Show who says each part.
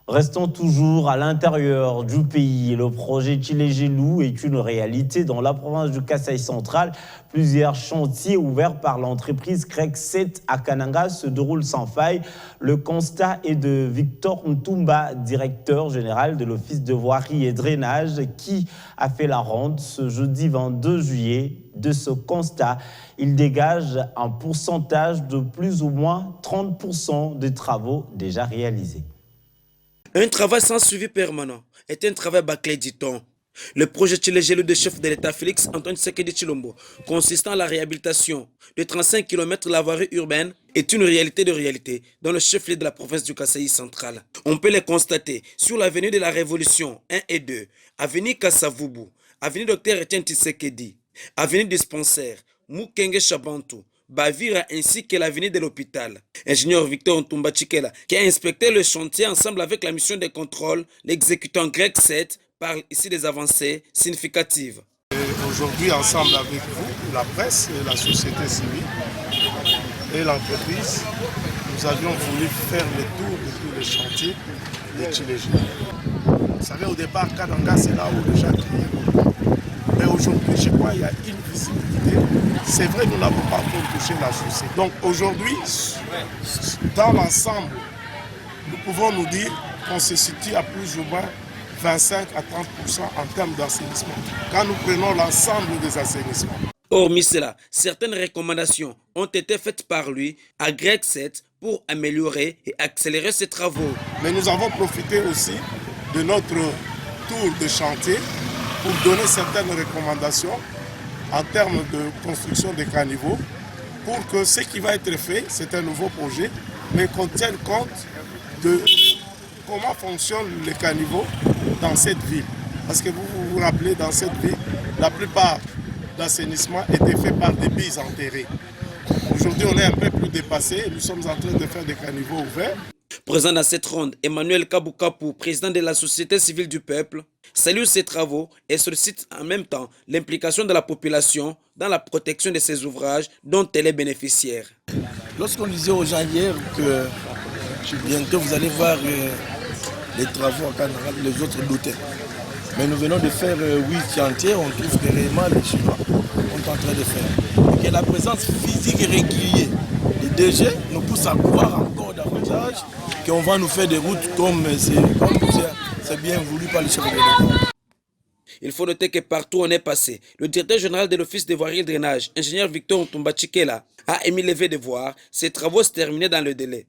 Speaker 1: Restons toujours à l'intérieur du pays. Le projet Tchilé-Gelou est une réalité dans la province du Kasaï central. Plusieurs chantiers ouverts par l'entreprise Grec 7 à Kananga se déroulent sans faille. Le constat est de Victor Ntumba, directeur général de l'Office de voirie et drainage, qui a fait la ronde ce jeudi 22 juillet. De ce constat, il dégage un pourcentage de plus ou moins 30% des travaux déjà réalisés.
Speaker 2: Un travail sans suivi permanent est un travail bâclé, dit-on. Le projet Tchilé-Gelou de chef de l'État Félix Antoine Tshisekedi Tshilombo, consistant à la réhabilitation de 35 km de la voirie urbaine, est une réalité de réalité dans le chef-lieu de la province du Kasaï central. On peut les constater sur l'avenue de la Révolution 1 et 2, avenue Kassavubu, avenue Dr Etienne Tshisekedi, avenue Dispensaire, Mukenge Chabantou, Bavira ainsi que l'avenue de l'hôpital. Ingénieur Victor Ntumba Tshikela, qui a inspecté le chantier ensemble avec la mission de contrôle, l'exécutant Grec 7, parle ici des avancées significatives.
Speaker 3: Aujourd'hui, ensemble avec vous, la presse, la société civile et l'entreprise, nous avions voulu faire le tour de tous les chantiers de Tchilé-Gelou. Vous savez, au départ, Kananga, c'est là où déjà crié. Mais aujourd'hui, je crois qu'il y a une visibilité. C'est vrai, nous n'avons pas encore touché la chaussée. Donc aujourd'hui, dans l'ensemble, nous pouvons nous dire qu'on se situe à plus ou moins 25 à 30% en termes d'assainissement, quand nous prenons l'ensemble des assainissements.
Speaker 2: Hormis cela, certaines recommandations ont été faites par lui à Grec 7 pour améliorer et accélérer ses travaux.
Speaker 3: Mais nous avons profité aussi de notre tour de chantier pour donner certaines recommandations en termes de construction des caniveaux, pour que ce qui va être fait, c'est un nouveau projet, mais qu'on tienne compte de comment fonctionnent les caniveaux dans cette ville. Parce que vous vous rappelez, dans cette ville, la plupart d'assainissement était fait par des billes enterrées. Aujourd'hui, on est un peu plus dépassé et nous sommes en train de faire des caniveaux ouverts.
Speaker 2: Présent dans cette ronde, Emmanuel Kaboukapu, président de la société civile du peuple, salue ces travaux et sollicite en même temps l'implication de la population dans la protection de ces ouvrages dont elle est bénéficiaire.
Speaker 4: Lorsqu'on disait aux gens hier que bientôt vous allez voir les travaux à Kananga, les autres doutaient. Mais nous venons de faire 8 chantiers, on trouve que réellement les Chinois sont en train de faire. Et que la présence physique et régulière des DG nous pousse à croire encore davantage qu'on va nous faire des routes comme c'est bien voulu par les chefs de l'État.
Speaker 2: Il faut noter que partout où on est passé, le directeur général de l'Office de voirie et drainage, ingénieur Victor Ntumba Tshikela, a émis levé de voir ces travaux se terminer dans le délai.